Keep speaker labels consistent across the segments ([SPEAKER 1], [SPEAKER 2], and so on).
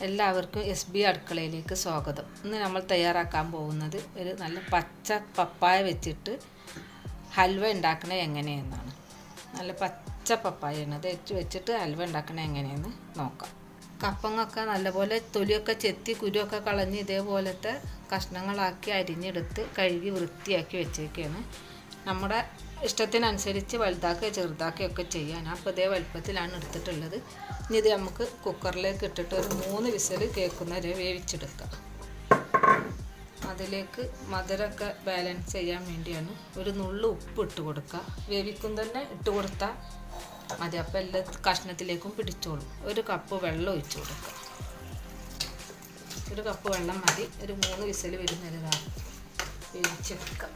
[SPEAKER 1] എല്ലാവർക്കും SB അടുക്കളയിലേക്ക് സ്വാഗതം. ഇന്ന് നമ്മൾ തയ്യാറാക്കാൻ പോകുന്നത് ഒരു നല്ല പച്ച പപ്പായ വെച്ചിട്ട് ഹൽവ ഉണ്ടാക്കുന്നത് എങ്ങനെയെന്നാണ്. നല്ല പച്ച പപ്പായയാണ് അത് വെച്ചിട്ട് ഹൽവ ഉണ്ടാക്കുന്നത് എങ്ങനെയെന്ന് നോക്കാം. കപ്പങ്ങൊക്കെ നല്ലപോലെ തൊലിയൊക്കെ ചെത്തി കുരുവൊക്കെ കളഞ്ഞ് ഇതേപോലത്തെ കഷ്ണങ്ങളാക്കി അരിഞ്ഞെടുത്ത് കഴുകി വൃത്തിയാക്കി വെച്ചേക്കാണ്. നമ്മുടെ ഇഷ്ടത്തിനനുസരിച്ച് വലുതാക്കുക ചെറുതാക്കുകയൊക്കെ ചെയ്യാൻ. അപ്പോൾ ഇതേ വലുപ്പത്തിലാണ് എടുത്തിട്ടുള്ളത്. ഇനി ഇത് നമുക്ക് കുക്കറിലേക്ക് ഇട്ടിട്ട് ഒരു 3 വിസിൽ കേൾക്കുന്നവരെ വേവിച്ചെടുക്കാം. അതിലേക്ക് മധുരമൊക്കെ ബാലൻസ് ചെയ്യാൻ വേണ്ടിയാണ് ഒരു നുള്ളു ഉപ്പ് ഇട്ട് കൊടുക്കുക. വേവിക്കും തന്നെ ഇട്ട് കൊടുത്താൽ മതി. അപ്പോൾ എല്ലാ കഷ്ണത്തിലേക്കും പിടിച്ചോളും. ഒരു കപ്പ് വെള്ളം ഒഴിച്ച് കൊടുക്കുക. ഒരു കപ്പ് വെള്ളം മതി. ഒരു 3 വിസിൽ വരുന്നതാണ് വേവിച്ചെടുക്കുക.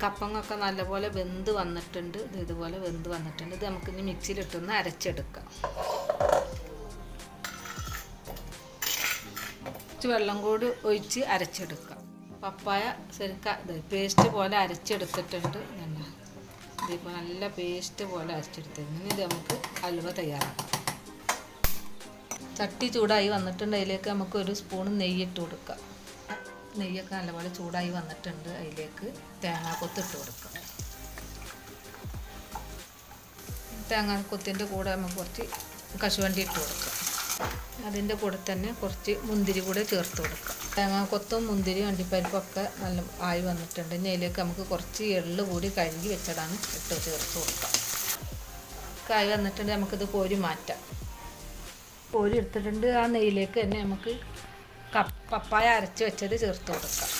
[SPEAKER 1] കപ്പങ്ങൊക്കെ നല്ലപോലെ വെന്ത് വന്നിട്ടുണ്ട്. ഇതുപോലെ വെന്ത് വന്നിട്ടുണ്ട്. ഇത് നമുക്കിനി മിക്സിയിലിട്ടൊന്ന് അരച്ചെടുക്കാം. കുറച്ച് വെള്ളം കൂടി ഒഴിച്ച് അരച്ചെടുക്കാം. പപ്പായ ശരിക്കും പേസ്റ്റ് പോലെ അരച്ചെടുത്തിട്ടുണ്ട്. ഇതിപ്പോൾ നല്ല പേസ്റ്റ് പോലെ അരച്ചെടുത്തിട്ടുണ്ട്. ഇനി ഇത് നമുക്ക് ഹൽവ തയ്യാറാക്കാം. ചട്ടി ചൂടായി വന്നിട്ടുണ്ട്. അതിലേക്ക് നമുക്ക് ഒരു സ്പൂൺ നെയ്യിട്ട് കൊടുക്കാം. നെയ്യൊക്കെ നല്ലപോലെ ചൂടായി വന്നിട്ടുണ്ട്. അതിലേക്ക് തേങ്ങാക്കൊത്ത് ഇട്ട് കൊടുക്കാം. തേങ്ങാക്കൊത്തിൻ്റെ കൂടെ നമുക്ക് കുറച്ച് കശുവണ്ടി ഇട്ട് കൊടുക്കാം. അതിൻ്റെ കൂടെ തന്നെ കുറച്ച് മുന്തിരി കൂടെ ചേർത്ത് കൊടുക്കാം. തേങ്ങാക്കൊത്തും മുന്തിരി അണ്ടിപ്പരിപ്പൊക്കെ നല്ല ആയി വന്നിട്ടുണ്ട്. ഇനി അതിലേക്ക് നമുക്ക് കുറച്ച് എള്ള് കൂടി കഴുകി വെച്ചതാണ് ഇട്ട് ചേർത്ത് കൊടുക്കാം. കായ് വന്നിട്ടുണ്ട്. നമുക്കിത് കോരി മാറ്റാം. കോരി എടുത്തിട്ടുണ്ട്. ആ നെയ്യിലേക്ക് തന്നെ നമുക്ക് പപ്പായ അരച്ച് വെച്ചത് ചേർത്ത് കൊടുക്കാം.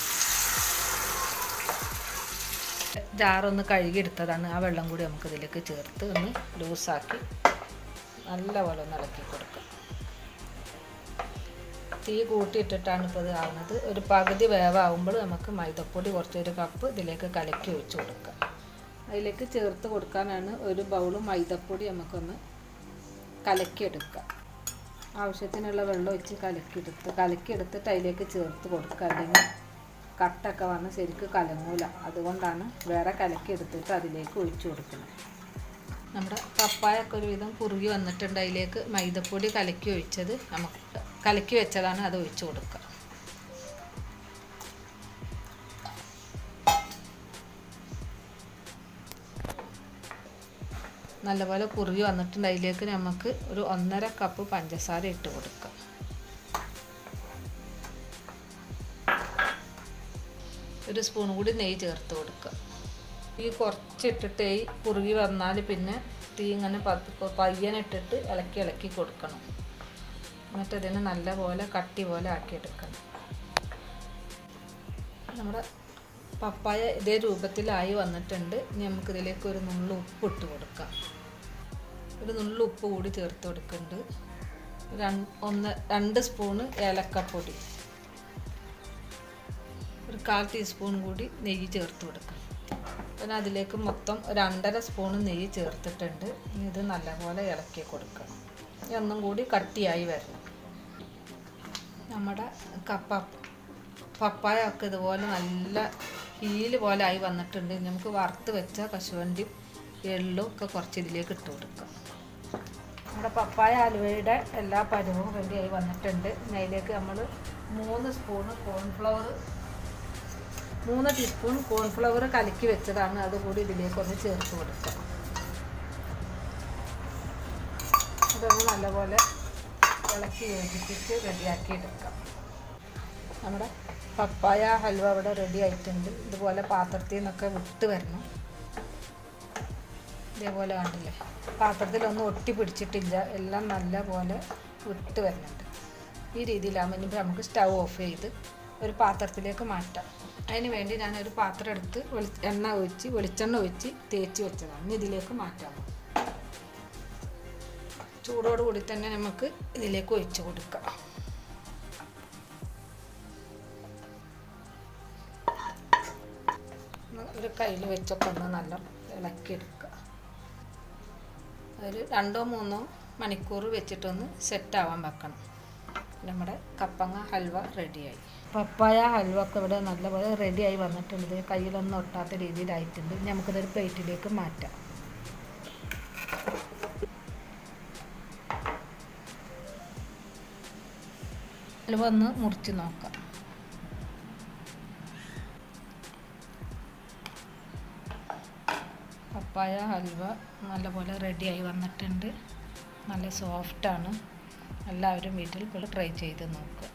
[SPEAKER 1] ജാറൊന്ന് കഴുകിയെടുത്തതാണ്. ആ വെള്ളം കൂടി നമുക്കിതിലേക്ക് ചേർത്ത് ഒന്ന് ലൂസാക്കി നല്ലപോലെ ഒന്ന് ഇളക്കി കൊടുക്കാം. തീ കൂട്ടിയിട്ടിട്ടാണ് ഇപ്പോൾ ഇത് ആവുന്നത്. ഒരു പകുതി വേവാകുമ്പോൾ നമുക്ക് മൈദപ്പൊടി കുറച്ചൊരു കപ്പ് ഇതിലേക്ക് കലക്കി ഒഴിച്ച് കൊടുക്കാം. അതിലേക്ക് ചേർത്ത് കൊടുക്കാനാണ് ഒരു ബൗൾ മൈദപ്പൊടി നമുക്കൊന്ന് കലക്കിയെടുക്കാം. ആവശ്യത്തിനുള്ള വെള്ളം ഒഴിച്ച് കലക്കിയെടുത്തിട്ട് അതിലേക്ക് ചേർത്ത് കൊടുക്കുക. അല്ലെങ്കിൽ കട്ടൊക്കെ വന്ന് ശരിക്കും കലങ്ങൂല. അതുകൊണ്ടാണ് വേറെ കലക്കിയെടുത്തിട്ട് അതിലേക്ക് ഒഴിച്ചു കൊടുക്കുന്നത്. നമ്മുടെ പപ്പായൊക്കെ ഒരുവിധം കുറുകി വന്നിട്ടുണ്ട്. അതിലേക്ക് മൈദപ്പൊടി കലക്കി ഒഴിച്ചത് നമുക്ക് കലക്കി വെച്ചതാണ് അത് ഒഴിച്ചു കൊടുക്കുക. നല്ലപോലെ കുറുകി വന്നിട്ടുണ്ട്. അതിലേക്ക് നമുക്ക് ഒരു 1.5 കപ്പ് പഞ്ചസാര ഇട്ട് കൊടുക്കാം. ഒരു സ്പൂൺ കൂടി നെയ്യ് ചേർത്ത് കൊടുക്കുക. ഈ കുറച്ചിട്ടിട്ട് ഈ കുറുകി വന്നാൽ പിന്നെ തീ ഇങ്ങനെ പയ്യനിട്ടിട്ട് ഇളക്കി കൊടുക്കണം. എന്നിട്ട് ഇതിന് നല്ലപോലെ കട്ടി പോലെ ആക്കിയെടുക്കണം. നമ്മുടെ പപ്പായ ഇതേ രൂപത്തിലായി വന്നിട്ടുണ്ട്. ഇനി നമുക്കിതിലേക്ക് ഒരു നുള്ളു ഉപ്പ് ഇട്ട് കൊടുക്കാം. ഒരു നുള്ളു ഉപ്പ് കൂടി ചേർത്ത് കൊടുക്കുന്നുണ്ട്. 2 സ്പൂണ് ഏലക്കപ്പൊടി, ഒരു 1/4 ടീസ്പൂൺ കൂടി നെയ്യ് ചേർത്ത് കൊടുക്കാം. പിന്നെ അതിലേക്ക് മൊത്തം ഒരു 1.5 സ്പൂണ് നെയ്യ് ചേർത്തിട്ടുണ്ട്. ഇനി ഇത് നല്ലപോലെ ഇളക്കി കൊടുക്കണം. ഇനി ഒന്നും കൂടി കട്ടിയായി വരണം. നമ്മുടെ പപ്പായ ഒക്കെ ഇതുപോലെ നല്ല ഹീല് പോലെ ആയി വന്നിട്ടുണ്ട്. നമുക്ക് വറുത്ത് വെച്ച കശുവണ്ടി എള്ളും ഒക്കെ കുറച്ച് ഇതിലേക്ക് ഇട്ട് കൊടുക്കാം. നമ്മുടെ പപ്പായ ഹൽവയുടെ എല്ലാ പരുവവും റെഡിയായി വന്നിട്ടുണ്ട്. അതിലേക്ക് നമ്മൾ 3 ടീസ്പൂൺ കോൺഫ്ലവർ കലക്കി വെച്ചതാണ്. അതുകൂടി ഇതിലേക്ക് ഒന്ന് ചേർത്ത് കൊടുക്കാം. അതൊന്ന് നല്ലപോലെ ഇളക്കി യോജിപ്പിച്ച് റെഡിയാക്കി എടുക്കാം. നമ്മുടെ പപ്പായ ഹൽവ ഇവിടെ റെഡി ആയിട്ടുണ്ട്. ഇതുപോലെ പാത്രത്തിൽ നിന്നൊക്കെ വിട്ട് വരണം. ഇതേപോലെ കണ്ടില്ലേ, പാത്രത്തിലൊന്നും ഒട്ടി പിടിച്ചിട്ടില്ല. എല്ലാം നല്ല പോലെ വിട്ട് വരുന്നുണ്ട്. ഈ രീതിയിലാകുമ്പോൾ ഇനിയിപ്പോൾ നമുക്ക് സ്റ്റൗ ഓഫ് ചെയ്ത് ഒരു പാത്രത്തിലേക്ക് മാറ്റാം. അതിന് വേണ്ടി ഞാനൊരു പാത്രം എടുത്ത് വെളിച്ചെണ്ണ ഒഴിച്ച് തേച്ച് വെച്ചതാണ്. ഇനി ഇതിലേക്ക് മാറ്റാം. ചൂടോടുകൂടി തന്നെ നമുക്ക് ഇതിലേക്ക് ഒഴിച്ച് കൊടുക്കാം. ഒരു കയ്യിൽ വെച്ചൊക്കെ ഒന്ന് നല്ല ഇളക്കിയെടുക്കുക. ഒരു 2-3 മണിക്കൂർ വെച്ചിട്ടൊന്ന് സെറ്റാവാൻ വെക്കണം. നമ്മുടെ കപ്പങ്ങ ഹൽവ റെഡിയായി. പപ്പായ ഹൽവ ഒക്കെ ഇവിടെ നല്ലപോലെ റെഡിയായി വന്നിട്ടുണ്ട്. കയ്യിലൊന്നും ഒട്ടാത്ത രീതിയിലായിട്ടുണ്ട്. നമുക്കിതൊരു പ്ലേറ്റിലേക്ക് മാറ്റാം. ഹൽവ ഒന്ന് മുറിച്ച് നോക്കാം. പപ്പായ ഹൽവ നല്ലപോലെ റെഡിയായി വന്നിട്ടുണ്ട്. നല്ല സോഫ്റ്റാണ്. എല്ലാവരും വീട്ടിൽ ട്രൈ ചെയ്ത് നോക്കുക.